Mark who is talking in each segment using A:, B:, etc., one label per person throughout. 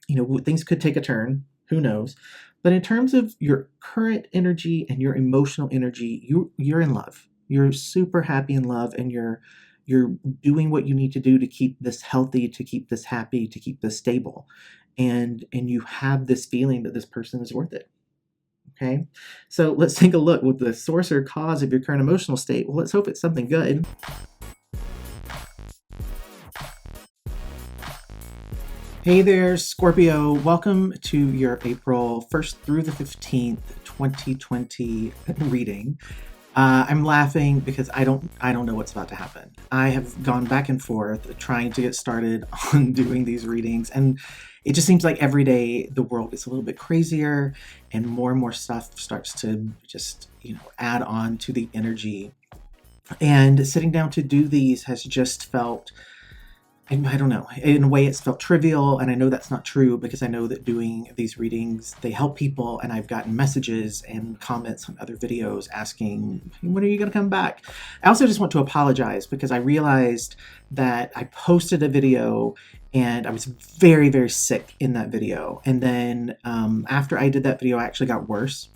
A: things could take a turn. Who knows? But in terms of your current energy and your emotional energy, you're in love. You're super happy in love, and you're doing what you need to do to keep this healthy, to keep this happy, to keep this stable. And you have this feeling that this person is worth it. Okay. So let's take a look with the source or cause of your current emotional state. Well, let's hope it's something good. Hey there, Scorpio. Welcome to your April 1st through the 15th, 2020 reading. I'm laughing because I don't know what's about to happen. I have gone back and forth trying to get started on doing these readings, and it just seems like every day the world gets a little bit crazier and more stuff starts to just, add on to the energy. And sitting down to do these has just felt, and I don't know, in a way it's felt trivial, and I know that's not true because I know that doing these readings, they help people, and I've gotten messages and comments on other videos asking, when are you going to come back? I also just want to apologize because I realized that I posted a video and I was very, very sick in that video. And then after I did that video, I actually got worse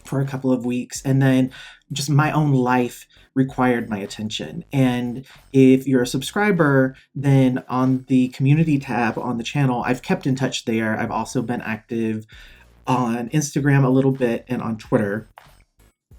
A: for a couple of weeks, and then just my own life required my attention. And if you're a subscriber, then on the community tab on the channel, I've kept in touch there. I've also been active on Instagram a little bit and on Twitter.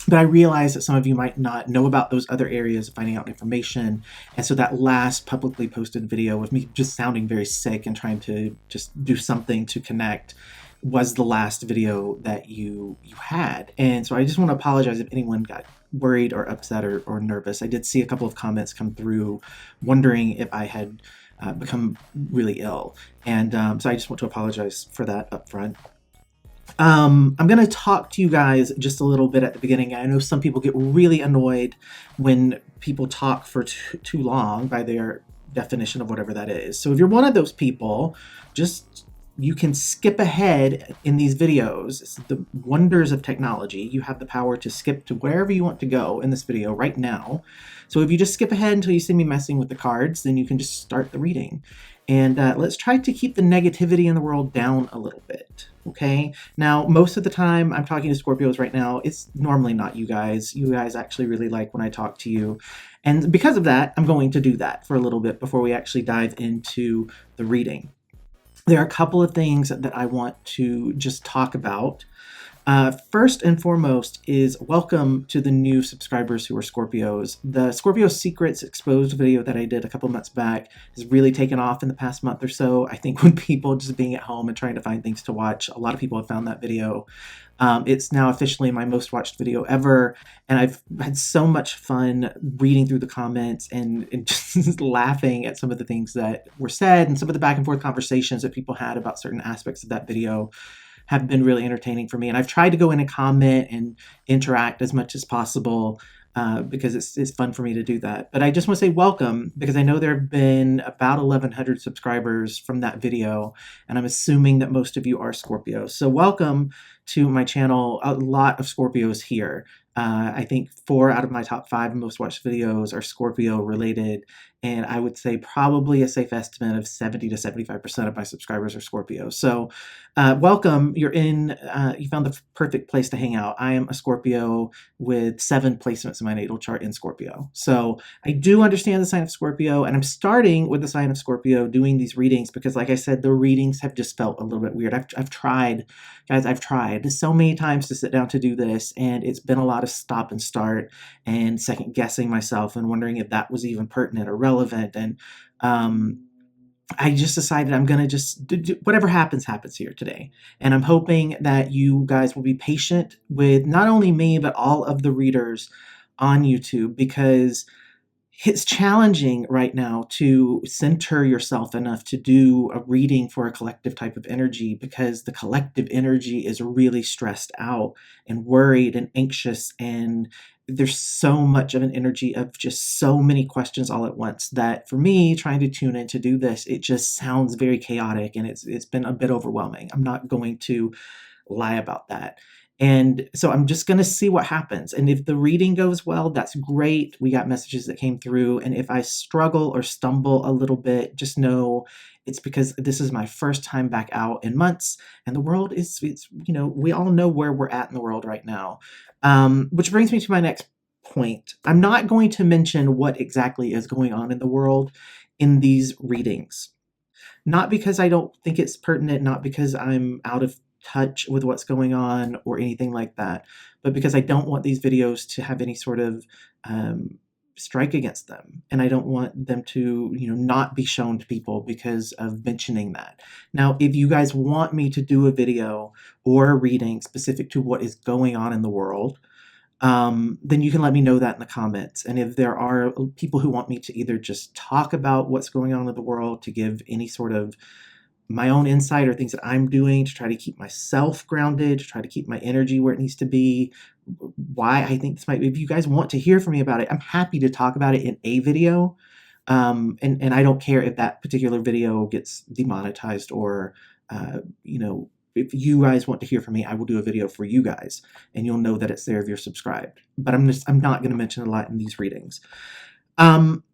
A: But I realize that some of you might not know about those other areas of finding out information. And so that last publicly posted video of me just sounding very sick and trying to just do something to connect was the last video that you had. And so I just want to apologize if anyone got worried or upset or nervous. I did see a couple of comments come through wondering if I had become really ill. And so I just want to apologize for that up front. I'm going to talk to you guys just a little bit at the beginning. I know some people get really annoyed when people talk for too long by their definition of whatever that is. So if you're one of those people, you can skip ahead in these videos. It's the wonders of technology. You have the power to skip to wherever you want to go in this video right now. So if you just skip ahead until you see me messing with the cards, then you can just start the reading. And let's try to keep the negativity in the world down a little bit, okay? Now, most of the time I'm talking to Scorpios right now, it's normally not you guys. You guys actually really like when I talk to you. And because of that, I'm going to do that for a little bit before we actually dive into the reading. There are a couple of things that I want to just talk about. First and foremost is welcome to the new subscribers who are Scorpios. The Scorpio Secrets Exposed video that I did a couple months back has really taken off in the past month or so. I think with people just being at home and trying to find things to watch, a lot of people have found that video. It's now officially my most watched video ever, and I've had so much fun reading through the comments and just laughing at some of the things that were said and some of the back and forth conversations that people had about certain aspects of that video have been really entertaining for me. And I've tried to go in and comment and interact as much as possible because it's fun for me to do that. But I just want to say welcome, because I know there have been about 1,100 subscribers from that video, and I'm assuming that most of you are Scorpios. So welcome to my channel. A lot of Scorpios here. I think 4 out of my top 5 most watched videos are Scorpio related, and I would say probably a safe estimate of 70 to 75% of my subscribers are Scorpio. So welcome. You found the perfect place to hang out. I am a Scorpio with 7 placements in my natal chart in Scorpio. So I do understand the sign of Scorpio, and I'm starting with the sign of Scorpio doing these readings because, like I said, the readings have just felt a little bit weird. I've tried, guys, I've tried so many times to sit down to do this, and it's been a lot of stop and start and second guessing myself and wondering if that was even pertinent or relevant. And I just decided I'm going to just do whatever happens here today. And I'm hoping that you guys will be patient with not only me, but all of the readers on YouTube, because it's challenging right now to center yourself enough to do a reading for a collective type of energy, because the collective energy is really stressed out and worried and anxious, and there's so much of an energy of just so many questions all at once that for me, trying to tune in to do this, it just sounds very chaotic, and it's been a bit overwhelming. I'm not going to lie about that. And so I'm just going to see what happens. And if the reading goes well, that's great. We got messages that came through. And if I struggle or stumble a little bit, just know it's because this is my first time back out in months. And the world is, we all know where we're at in the world right now. Which brings me to my next point. I'm not going to mention what exactly is going on in the world in these readings. Not because I don't think it's pertinent, not because I'm out of touch with what's going on or anything like that, but because I don't want these videos to have any sort of strike against them. And I don't want them to, not be shown to people because of mentioning that. Now, if you guys want me to do a video or a reading specific to what is going on in the world, then you can let me know that in the comments. And if there are people who want me to either just talk about what's going on in the world, to give any sort of my own insight or things that I'm doing to try to keep myself grounded, to try to keep my energy where it needs to be, why I think this might be, if you guys want to hear from me about it, I'm happy to talk about it in a video. And I don't care if that particular video gets demonetized or, if you guys want to hear from me, I will do a video for you guys and you'll know that it's there if you're subscribed. But I'm not going to mention a lot in these readings. I'm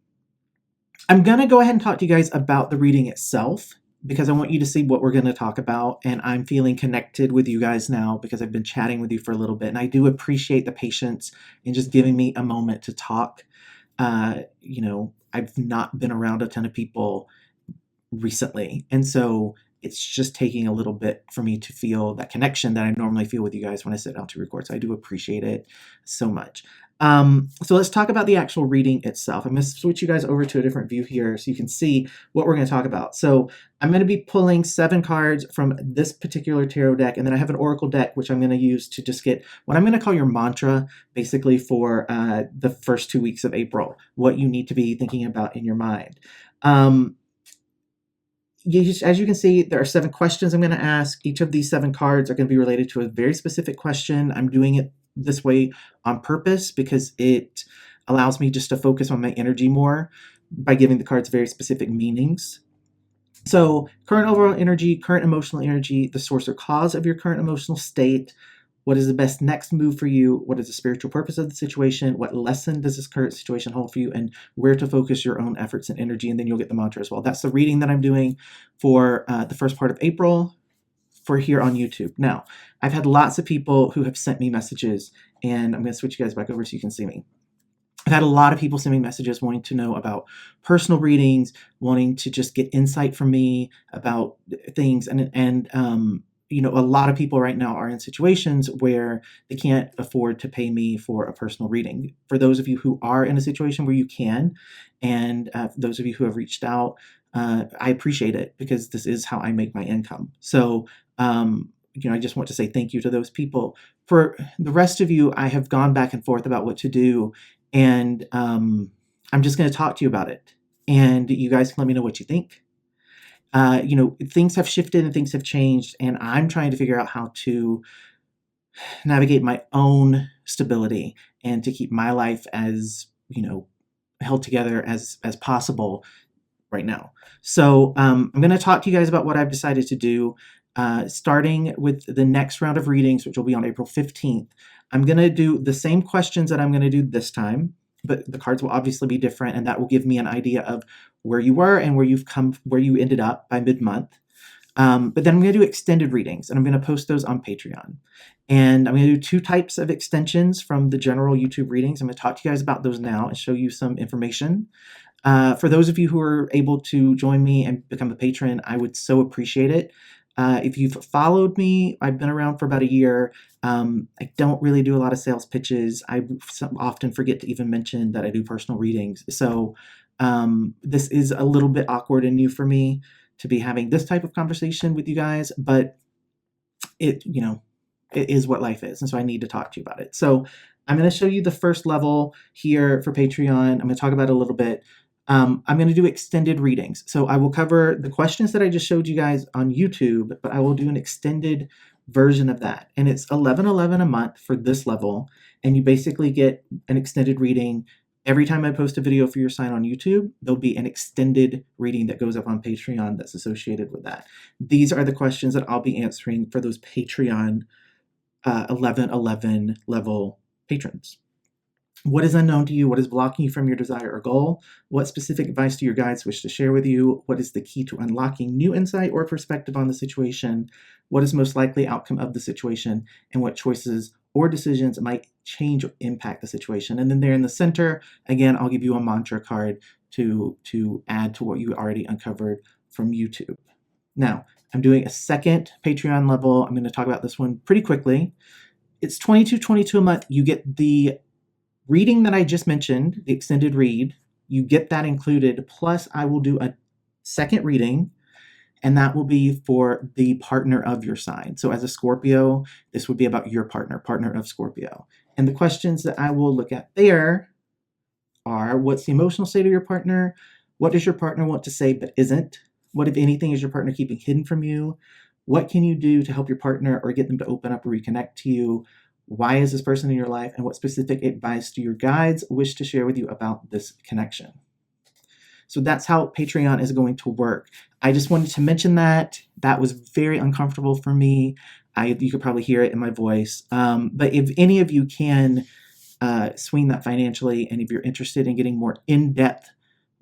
A: going to go ahead and talk to you guys about the reading itself, because I want you to see what we're going to talk about. And I'm feeling connected with you guys now because I've been chatting with you for a little bit. And I do appreciate the patience in just giving me a moment to talk. I've not been around a ton of people recently. And so it's just taking a little bit for me to feel that connection that I normally feel with you guys when I sit down to record. So I do appreciate it so much. So let's talk about the actual reading itself. I'm going to switch you guys over to a different view here so you can see what we're going to talk about. So I'm going to be pulling 7 cards from this particular tarot deck, and then I have an oracle deck, which I'm going to use to just get what I'm going to call your mantra, basically for the first 2 weeks of April, what you need to be thinking about in your mind. As you can see, there are 7 questions I'm going to ask. Each of these 7 cards are going to be related to a very specific question. I'm doing it this way on purpose because it allows me just to focus on my energy more by giving the cards very specific meanings. So current overall energy, current emotional energy, the source or cause of your current emotional state, what is the best next move for you, what is the spiritual purpose of the situation, what lesson does this current situation hold for you, and where to focus your own efforts and energy, and then you'll get the mantra as well. That's the reading that I'm doing for the first part of April for here on YouTube. Now, I've had lots of people who have sent me messages, and I'm going to switch you guys back over so you can see me. I've had a lot of people send me messages wanting to know about personal readings, wanting to just get insight from me about things, and a lot of people right now are in situations where they can't afford to pay me for a personal reading. For those of you who are in a situation where you can, and for those of you who have reached out, I appreciate it because this is how I make my income. So, I just want to say thank you to those people. For the rest of you, I have gone back and forth about what to do, and I'm just going to talk to you about it. And you guys can let me know what you think. Things have shifted and things have changed, and I'm trying to figure out how to navigate my own stability and to keep my life as, held together as possible right now. So I'm going to talk to you guys about what I've decided to do, starting with the next round of readings, which will be on April 15th. I'm going to do the same questions that I'm going to do this time, but the cards will obviously be different, and that will give me an idea of where you were and where you ended up by mid-month. But then I'm going to do extended readings, and I'm going to post those on Patreon. And I'm going to do 2 types of extensions from the general YouTube readings. I'm going to talk to you guys about those now and show you some information. For those of you who are able to join me and become a patron, I would so appreciate it. If you've followed me, I've been around for about a year. I don't really do a lot of sales pitches. I often forget to even mention that I do personal readings. So this is a little bit awkward and new for me to be having this type of conversation with you guys, but it is what life is. And so I need to talk to you about it. So I'm going to show you the first level here for Patreon. I'm going to talk about it a little bit. I'm going to do extended readings. So I will cover the questions that I just showed you guys on YouTube, but I will do an extended version of that. And it's $11.11 a month for this level. And you basically get an extended reading. Every time I post a video for your sign on YouTube, there'll be an extended reading that goes up on Patreon that's associated with that. These are the questions that I'll be answering for those Patreon 1111 level patrons. What is unknown to you? What is blocking you from your desire or goal? What specific advice do your guides wish to share with you? What is the key to unlocking new insight or perspective on the situation? What is most likely outcome of the situation? And what choices or decisions might change or impact the situation? And then there in the center, again, I'll give you a mantra card to add to what you already uncovered from YouTube. Now, I'm doing a second Patreon level. I'm going to talk about this one pretty quickly. It's $22.22 a month. You get the reading that I just mentioned, the extended read, you get that included. Plus, I will do a second reading, and that will be for the partner of your sign. So as a Scorpio, this would be about your partner of Scorpio. And the questions that I will look at there are, what's the emotional state of your partner? What does your partner want to say but isn't? What, if anything, is your partner keeping hidden from you? What can you do to help your partner or get them to open up or reconnect to you? Why is this person in your life? And what specific advice do your guides wish to share with you about this connection? So that's how Patreon is going to work. I just wanted to mention that. That was very uncomfortable for me. You could probably hear it in my voice. But if any of you can swing that financially, and if you're interested in getting more in-depth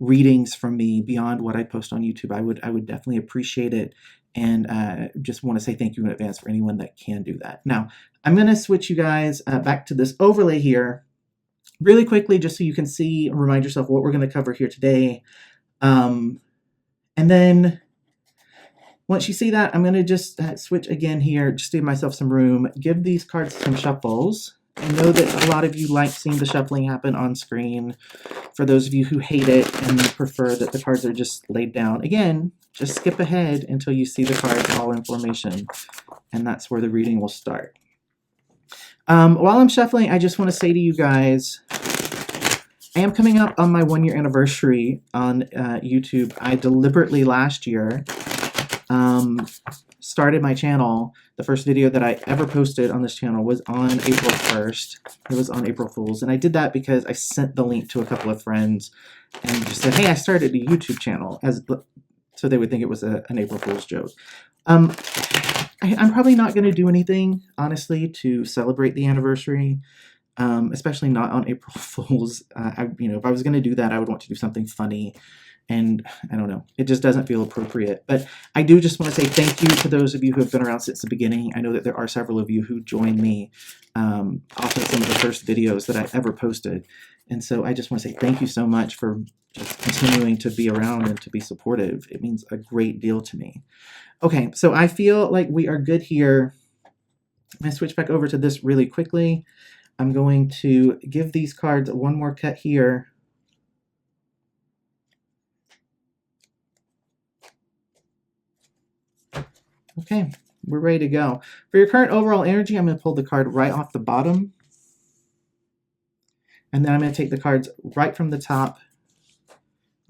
A: readings from me beyond what I post on YouTube, I would definitely appreciate it. And just want to say thank you in advance for anyone that can do that. Now, I'm going to switch you guys back to this overlay here really quickly, just so you can see and remind yourself what we're going to cover here today. And then once you see that, I'm going to just switch again here, just to give myself some room, give these cards some shuffles. I know that a lot of you like seeing the shuffling happen on screen. For those of you who hate it and prefer that the cards are just laid down, again, just skip ahead until you see the cards all in formation, and that's where the reading will start. While I'm shuffling, I just want to say to you guys, I am coming up on my 1-year anniversary on YouTube. I deliberately last year started my channel. The first video that I ever posted on this channel was on April 1st. It was on April Fool's, and I did that because I sent the link to a couple of friends and just said, hey, I started a YouTube channel, so they would think it was an April Fool's joke. I'm probably not going to do anything, honestly, to celebrate the anniversary, especially not on April Fool's. If I was going to do that, I would want to do something funny, and I don't know, it just doesn't feel appropriate. But I do just want to say thank you to those of you who have been around since the beginning. I know that there are several of you who joined me off of some of the first videos that I ever posted. And so I just want to say thank you so much for just continuing to be around and to be supportive. It means a great deal to me. Okay, so I feel like we are good here. I'm going to switch back over to this really quickly. I'm going to give these cards one more cut here. Okay, we're ready to go. For your current overall energy, I'm going to pull the card right off the bottom. And then I'm going to take the cards right from the top,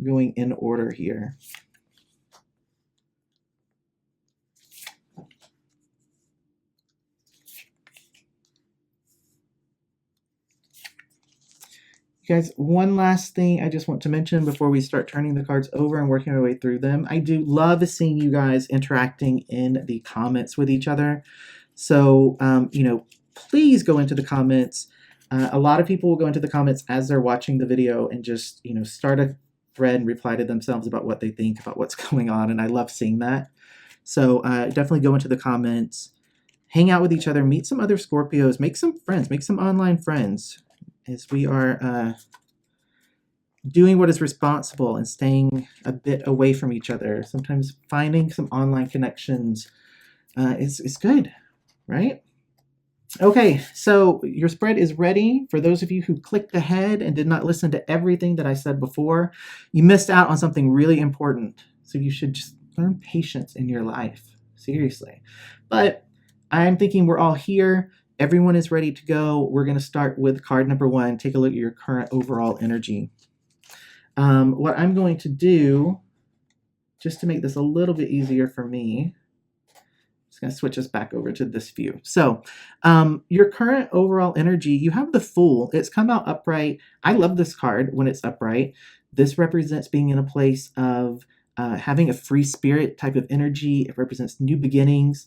A: going in order here. Guys, one last thing I just want to mention before we start turning the cards over and working our way through them. I do love seeing you guys interacting in the comments with each other. So, please go into the comments. A lot of people will go into the comments as they're watching the video and just, start a thread and reply to themselves about what they think about what's going on. And I love seeing that. So definitely go into the comments, hang out with each other, meet some other Scorpios, make some friends, make some online friends, as we are doing what is responsible and staying a bit away from each other. Sometimes finding some online connections is good, right? Okay, so your spread is ready. For those of you who clicked ahead and did not listen to everything that I said before, you missed out on something really important. So you should just learn patience in your life, seriously. But I'm thinking we're all here. Everyone is ready to go. We're going to start with card number 1. Take a look at your current overall energy. What I'm going to do, just to make this a little bit easier for me, I'm just going to switch us back over to this view. So your current overall energy, you have the Fool. It's come out upright. I love this card when it's upright. This represents being in a place of having a free spirit type of energy. It represents new beginnings,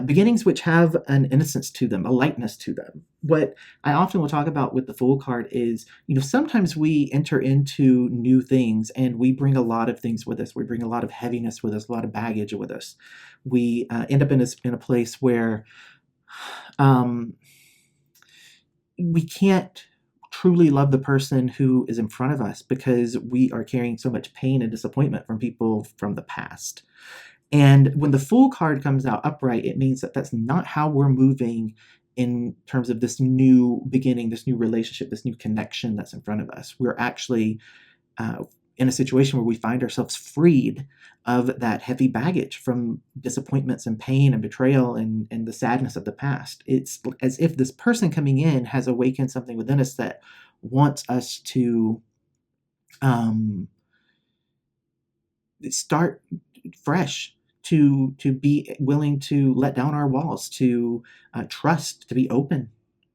A: beginnings which have an innocence to them, a lightness to them. What I often will talk about with the Fool card is, sometimes we enter into new things and we bring a lot of things with us. We bring a lot of heaviness with us, a lot of baggage with us. We end up in a place where we can't truly love the person who is in front of us because we are carrying so much pain and disappointment from people from the past. And when the Fool card comes out upright, it means that that's not how we're moving in terms of this new beginning, this new relationship, this new connection that's in front of us. We're actually in a situation where we find ourselves freed of that heavy baggage from disappointments and pain and betrayal and the sadness of the past. It's as if this person coming in has awakened something within us that wants us to start fresh, to be willing to let down our walls, to trust, to be open,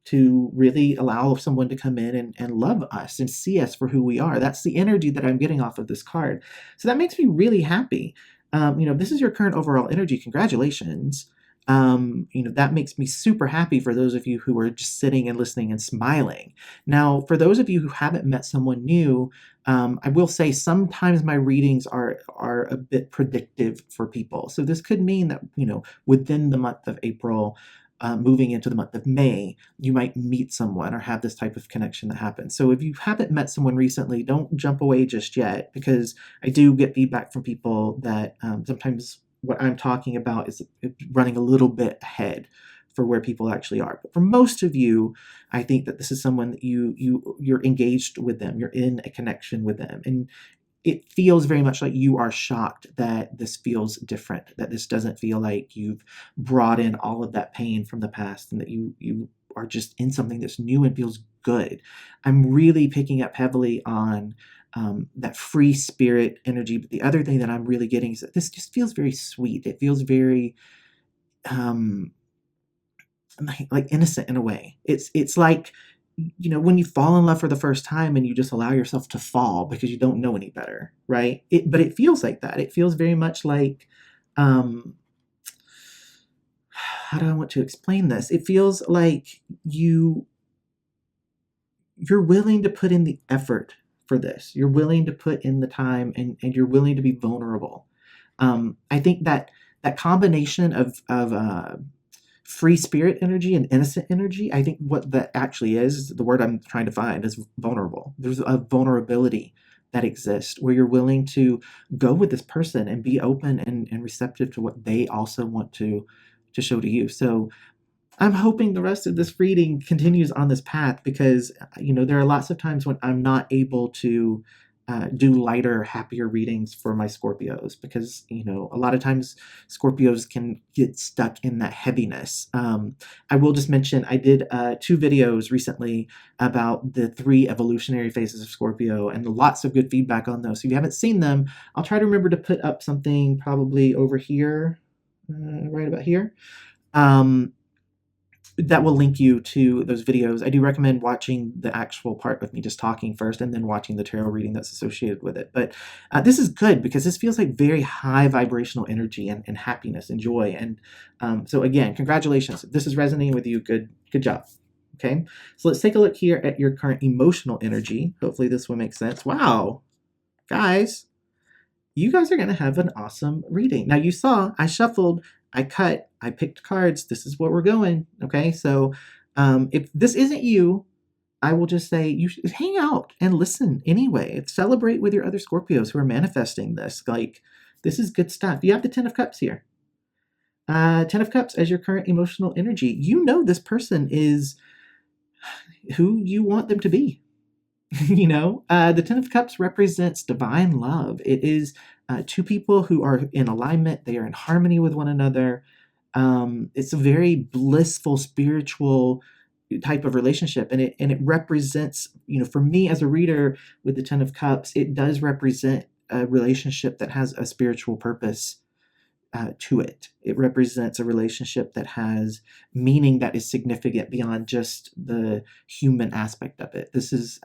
A: to really allow someone to come in and love us and see us for who we are. That's the energy that I'm getting off of this card. So that makes me really happy. This is your current overall energy. Congratulations. That makes me super happy for those of you who are just sitting and listening and smiling. Now, for those of you who haven't met someone new, I will say sometimes my readings are a bit predictive for people. So this could mean that, within the month of April, moving into the month of May, you might meet someone or have this type of connection that happens. So if you haven't met someone recently, don't jump away just yet, because I do get feedback from people that sometimes what I'm talking about is running a little bit ahead for where people actually are. But for most of you, I think that this is someone that you're engaged with them, you're in a connection with them, and it feels very much like you are shocked that this feels different, that this doesn't feel like you've brought in all of that pain from the past, and that you are just in something that's new and feels good. I'm really picking up heavily on that free spirit energy. But the other thing that I'm really getting is that this just feels very sweet. It feels very like innocent in a way. It's like, when you fall in love for the first time and you just allow yourself to fall because you don't know any better, right? But it feels like that. It feels very much like, how do I want to explain this? It feels like you're willing to put in the effort for this. You're willing to put in the time, and you're willing to be vulnerable. I think that combination of free spirit energy and innocent energy, I think what that actually is the word I'm trying to find, is vulnerable. There's a vulnerability that exists where you're willing to go with this person and be open and receptive to what they also want to show to you. So I'm hoping the rest of this reading continues on this path, because there are lots of times when I'm not able to do lighter, happier readings for my Scorpios, because a lot of times Scorpios can get stuck in that heaviness. I will just mention I did 2 videos recently about the 3 evolutionary phases of Scorpio, and lots of good feedback on those. So if you haven't seen them, I'll try to remember to put up something probably over here, right about here. That will link you to those videos. I do recommend watching the actual part with me just talking first, and then watching the tarot reading that's associated with it. But this is good because this feels like very high vibrational energy and happiness and joy. And so again, congratulations. If this is resonating with you, good job. Okay, so let's take a look here at your current emotional energy. Hopefully this will make sense. Wow, guys, you guys are going to have an awesome reading. Now, you saw I shuffled, I cut, I picked cards. This is where we're going. Okay, so if this isn't you, I will just say you should hang out and listen anyway. Celebrate with your other Scorpios who are manifesting this. Like, this is good stuff. You have the 10 of Cups here. 10 of Cups as your current emotional energy. This person is who you want them to be. The 10 of Cups represents divine love. It is 2 people who are in alignment. They are in harmony with one another. It's a very blissful, spiritual type of relationship, and it represents, for me as a reader with the 10 of Cups, it does represent a relationship that has a spiritual purpose. to it. It represents a relationship that has meaning that is significant beyond just the human aspect of it. This is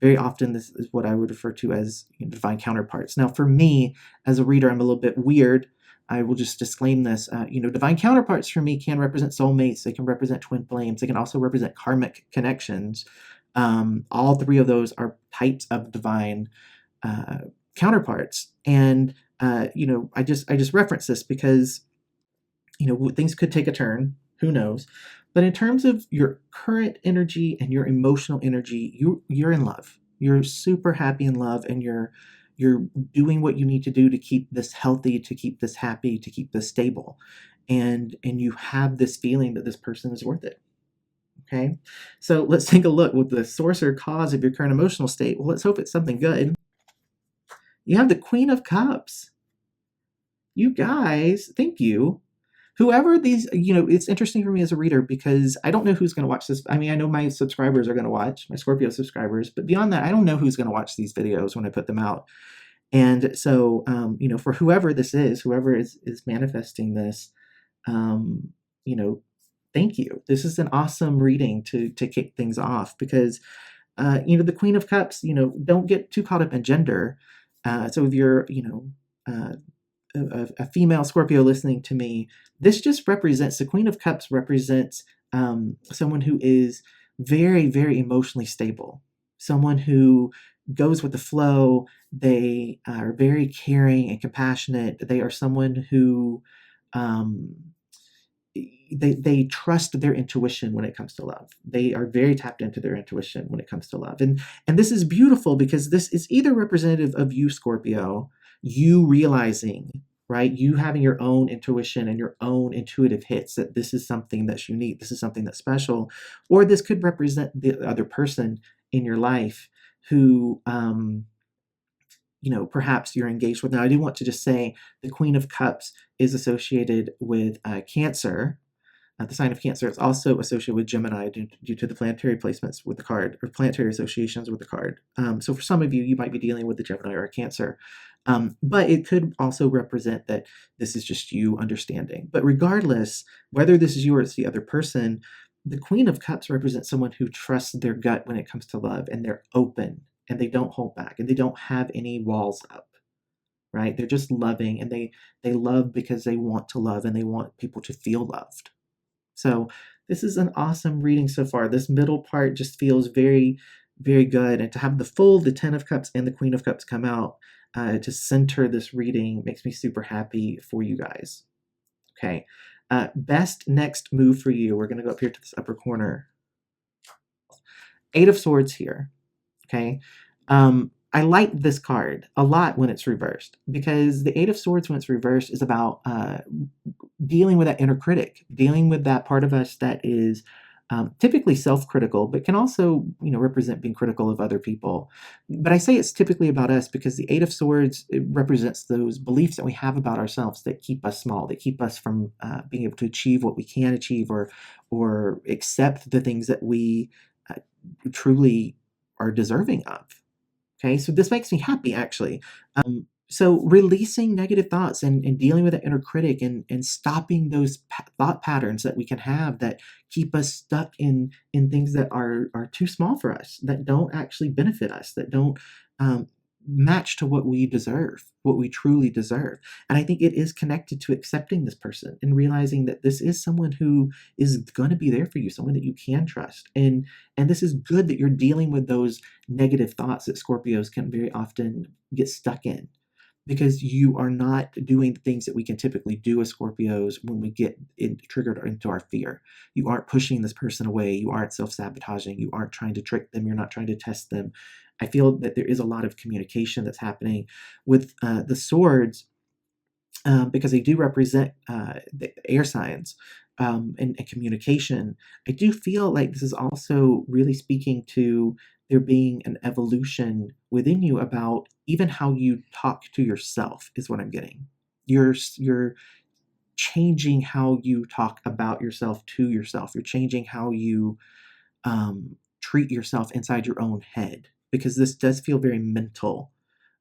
A: very often, this is what I would refer to as divine counterparts. Now, for me, as a reader, I'm a little bit weird. I will just disclaim this. Divine counterparts for me can represent soulmates. They can represent twin flames. They can also represent karmic connections. All three of those are types of divine counterparts. And I just reference this because things could take a turn. Who knows? But in terms of your current energy and your emotional energy, you're in love. You're super happy in love, and you're doing what you need to do to keep this healthy, to keep this happy, to keep this stable, and you have this feeling that this person is worth it. Okay, so let's take a look with the source or cause of your current emotional state. Well, let's hope it's something good. You have the Queen of Cups. You guys, thank you. Whoever these, it's interesting for me as a reader because I don't know who's going to watch this. I mean, I know my subscribers are going to watch, my Scorpio subscribers, but beyond that, I don't know who's going to watch these videos when I put them out. And so, for whoever this is, whoever is manifesting this, thank you. This is an awesome reading to kick things off because, the Queen of Cups, don't get too caught up in gender. So if you're, a female Scorpio listening to me, this just represents, the Queen of Cups represents someone who is very, very emotionally stable, someone who goes with the flow. They are very caring and compassionate. They are someone who they trust their intuition when it comes to love. They are very tapped into their intuition when it comes to love. And this is beautiful because this is either representative of you, Scorpio, you realizing, right? You having your own intuition and your own intuitive hits that this is something that's unique, this is something that's special, or this could represent the other person in your life who, perhaps you're engaged with. Now, I do want to just say the Queen of Cups is associated with Cancer. The sign of Cancer is also associated with Gemini due to the planetary placements with the card, or planetary associations with the card. So for some of you, you might be dealing with a Gemini or a Cancer. But it could also represent that this is just you understanding. But regardless, whether this is you or it's the other person, the Queen of Cups represents someone who trusts their gut when it comes to love, and they're open, and they don't hold back, and they don't have any walls up, right? They're just loving, and they love because they want to love, and they want people to feel loved. So this is an awesome reading so far. This middle part just feels very, very good. And to have the 10 of Cups and the Queen of Cups come out to center this reading makes me super happy for you guys. Okay. Best next move for you. We're going to go up here to this upper corner. 8 of Swords here. Okay. I like this card a lot when it's reversed because the 8 of Swords when it's reversed is about dealing with that inner critic, dealing with that part of us that is typically self-critical, but can also, represent being critical of other people. But I say it's typically about us because the 8 of Swords, it represents those beliefs that we have about ourselves that keep us small, that keep us from being able to achieve what we can achieve or accept the things that we truly are deserving of. Okay, so this makes me happy, actually. So releasing negative thoughts and dealing with the inner critic and stopping those thought patterns that we can have that keep us stuck in things that are too small for us, that don't actually benefit us, that don't match to what we deserve, what we truly deserve. And I think it is connected to accepting this person and realizing that this is someone who is going to be there for you, someone that you can trust. And this is good that you're dealing with those negative thoughts that Scorpios can very often get stuck in, because you are not doing the things that we can typically do as Scorpios when we get triggered into our fear. You aren't pushing this person away. You aren't self-sabotaging. You aren't trying to trick them. You're not trying to test them. I feel that there is a lot of communication that's happening with the swords because they do represent the air signs and communication. I do feel like this is also really speaking to there being an evolution within you about even how you talk to yourself is what I'm getting. You're changing how you talk about yourself to yourself. You're changing how you treat yourself inside your own head, because this does feel very mental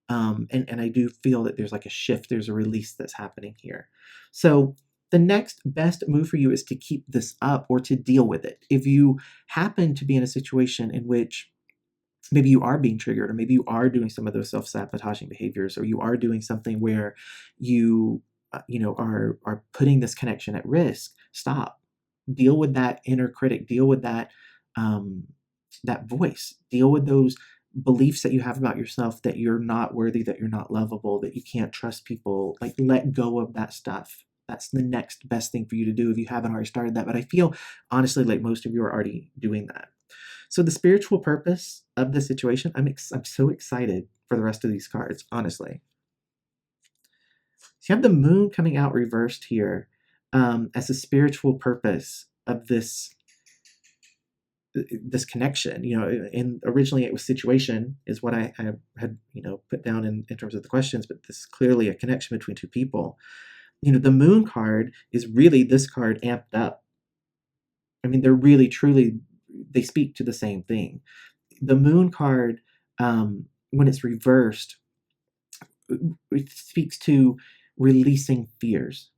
A: And I do feel that there's like a shift, there's a release that's happening here. So the next best move for you is to keep this up or to deal with it. If you happen to be in a situation in which maybe you are being triggered, or maybe you are doing some of those self-sabotaging behaviors, or you are doing something where you are putting this connection at risk, stop. Deal with that inner critic, deal with um, that voice, deal with those beliefs that you have about yourself, that you're not worthy, that you're not lovable, that you can't trust people. Like, let go of that stuff. That's the next best thing for you to do if you haven't already started that. But I feel honestly like most of you are already doing that. So the spiritual purpose of the situation, I'm so excited for the rest of these cards, honestly. So you have the moon coming out reversed here as a spiritual purpose of this connection. And originally it was situation is what I had put down in terms of the questions, but this is clearly a connection between two people. The moon card is really this card amped up. I mean, they're really truly, they speak to the same thing. The moon card, when it's reversed, it speaks to releasing fears,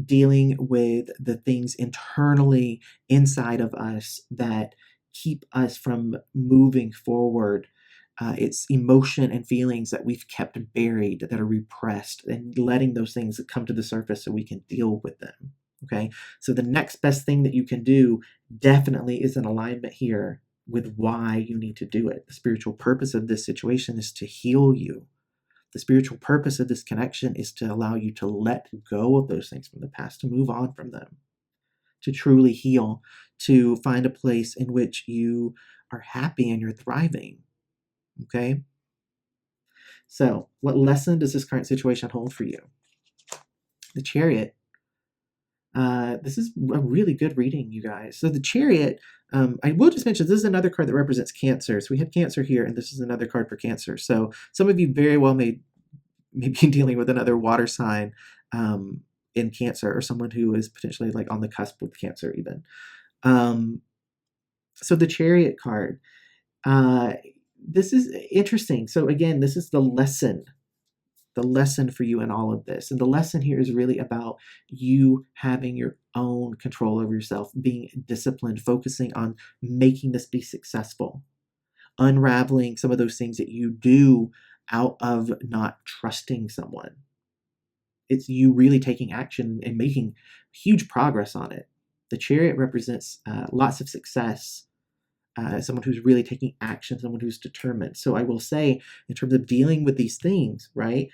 A: dealing with the things internally inside of us that keep us from moving forward. It's emotion and feelings that we've kept buried, that are repressed, and letting those things come to the surface so we can deal with them. Okay, so the next best thing that you can do definitely is in alignment here with why you need to do it. The spiritual purpose of this situation is to heal you. The spiritual purpose of this connection is to allow you to let go of those things from the past, to move on from them, to truly heal, to find a place in which you are happy and you're thriving. Okay? So, what lesson does this current situation hold for you? The Chariot. This is a really good reading, you guys. So the Chariot, I will just mention, this is another card that represents Cancer. So we had Cancer here, and this is another card for Cancer. So some of you very well may be dealing with another water sign in Cancer, or someone who is potentially like on the cusp with Cancer even. So the Chariot card, this is interesting. So again, this is the lesson for you in all of this. And the lesson here is really about you having your own control over yourself, being disciplined, focusing on making this be successful, unraveling some of those things that you do out of not trusting someone. It's you really taking action and making huge progress on it. The Chariot represents lots of success, someone who's really taking action, someone who's determined. So I will say, in terms of dealing with these things, right?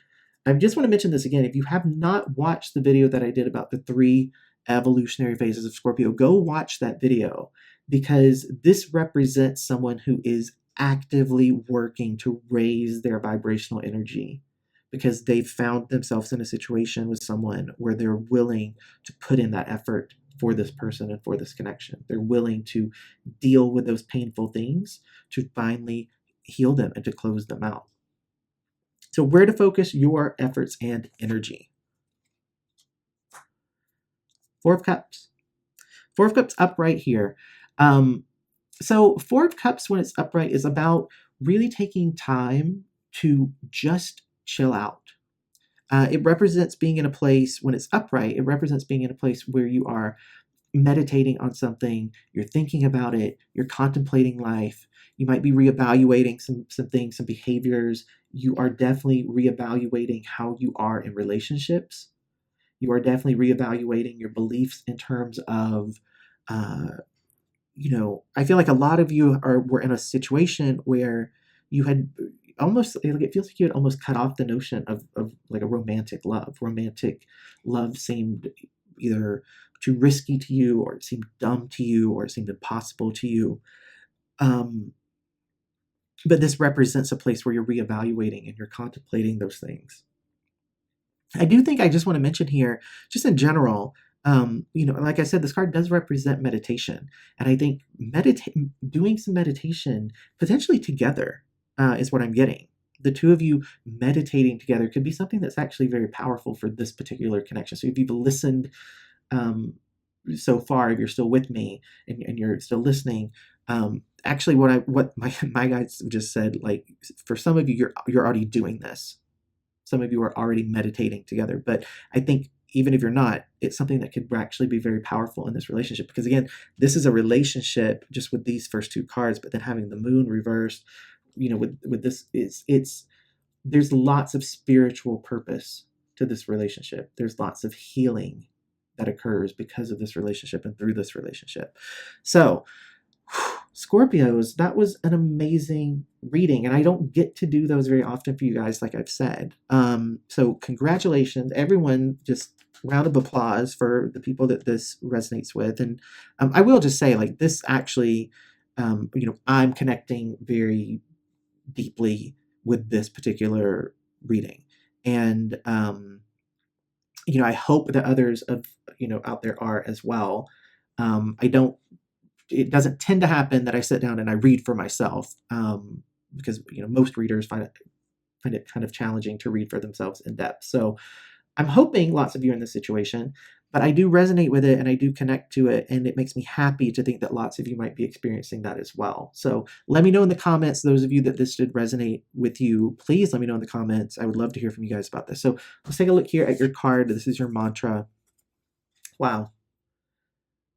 A: I just want to mention this again. If you have not watched the video that I did about the 3 evolutionary phases of Scorpio, go watch that video, because this represents someone who is actively working to raise their vibrational energy, because they've found themselves in a situation with someone where they're willing to put in that effort for this person and for this connection. They're willing to deal with those painful things to finally heal them and to close them out. So where to focus your efforts and energy? 4 of Cups. 4 of Cups upright here. So 4 of Cups, when it's upright, is about really taking time to just chill out. It represents being in a place, when it's upright, it represents being in a place where you are meditating on something, you're thinking about it, you're contemplating life. You might be reevaluating some things, some behaviors. You are definitely reevaluating how you are in relationships. You are definitely reevaluating your beliefs in terms of, I feel like a lot of you were in a situation where you had almost, it feels like you had almost cut off the notion of like a romantic love. Romantic love seemed either too risky to you, or it seemed dumb to you, or it seemed impossible to you. But this represents a place where you're reevaluating and you're contemplating those things. I do think I just want to mention here, just in general, like I said, this card does represent meditation. And I think doing some meditation, potentially together, is what I'm getting. The two of you meditating together could be something that's actually very powerful for this particular connection. So if you've listened so far, if you're still with me and you're still listening, actually what my guides just said, like for some of you, you're already doing this. Some of you are already meditating together, but I think even if you're not, it's something that could actually be very powerful in this relationship, because again, this is a relationship just with these first two cards, but then having the moon reversed, with this, it's there's lots of spiritual purpose to this relationship. There's lots of healing that occurs because of this relationship and through this relationship. So Scorpios, that was an amazing reading, and I don't get to do those very often for you guys, like I've said. So congratulations, everyone! Just round of applause for the people that this resonates with. And I will just say, like, this actually, I'm connecting very deeply with this particular reading, and I hope that others of out there are as well. I don't It doesn't tend to happen that I sit down and I read for myself, because most readers find it kind of challenging to read for themselves in depth. So I'm hoping lots of you are in this situation, but I do resonate with it and I do connect to it, and it makes me happy to think that lots of you might be experiencing that as well. So let me know in the comments, those of you that this did resonate with you, please let me know in the comments. I would love to hear from you guys about this. So let's take a look here at your card. This is your mantra. Wow.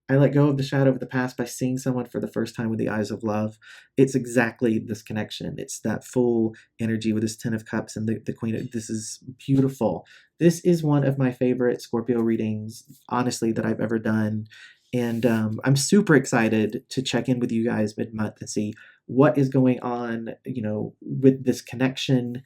A: I let go of the shadow of the past by seeing someone for the first time with the eyes of love. It's exactly this connection. It's that full energy with this Ten of Cups and the Queen. This is beautiful. This is one of my favorite Scorpio readings, honestly, that I've ever done. And I'm super excited to check in with you guys mid-month and see what is going on, with this connection.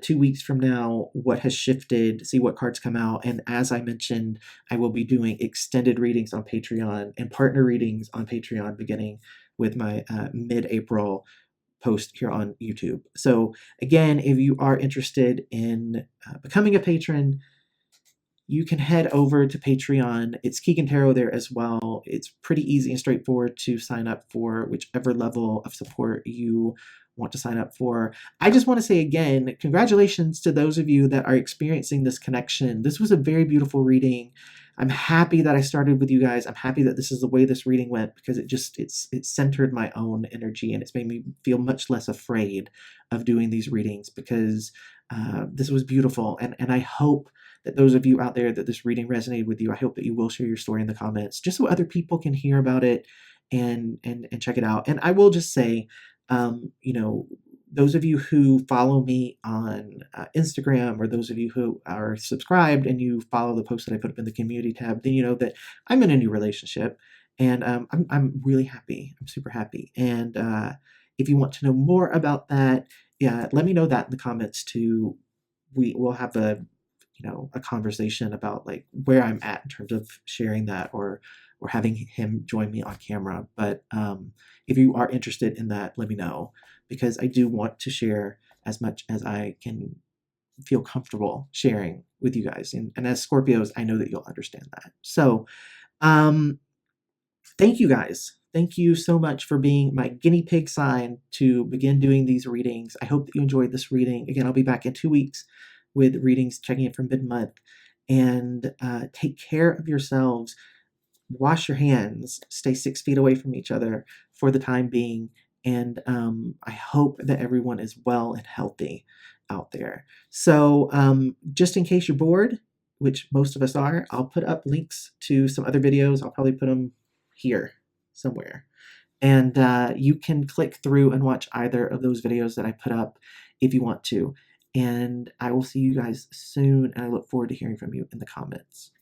A: 2 weeks from now, what has shifted, see what cards come out. And as I mentioned, I will be doing extended readings on Patreon and partner readings on Patreon beginning with my mid-April post here on YouTube. So again, if you are interested in becoming a patron, you can head over to Patreon. It's KeaghanTarot there as well. It's pretty easy and straightforward to sign up for whichever level of support you want to sign up for. I just want to say again, congratulations to those of you that are experiencing this connection. This was a very beautiful reading. I'm happy that I started with you guys. I'm happy that this is the way this reading went, because it centered my own energy, and it's made me feel much less afraid of doing these readings, because this was beautiful. And I hope that those of you out there that this reading resonated with you, I hope that you will share your story in the comments, just so other people can hear about it and check it out. And I will just say, those of you who follow me on Instagram, or those of you who are subscribed and you follow the posts that I put up in the community tab, then you know that I'm in a new relationship, and I'm really happy. I'm super happy. And if you want to know more about that, yeah, let me know that in the comments too. We'll have a conversation about like where I'm at in terms of sharing that, or having him join me on camera. But if you are interested in that, let me know, because I do want to share as much as I can feel comfortable sharing with you guys. And as Scorpios, I know that you'll understand that. So thank you guys. Thank you so much for being my guinea pig sign to begin doing these readings. I hope that you enjoyed this reading. Again, I'll be back in 2 weeks with readings, checking in from mid-month. And take care of yourselves. Wash your hands. Stay 6 feet away from each other for the time being. And I hope that everyone is well and healthy out there. So just in case you're bored, which most of us are, I'll put up links to some other videos. I'll probably put them here somewhere. And you can click through and watch either of those videos that I put up if you want to. And I will see you guys soon, and I look forward to hearing from you in the comments.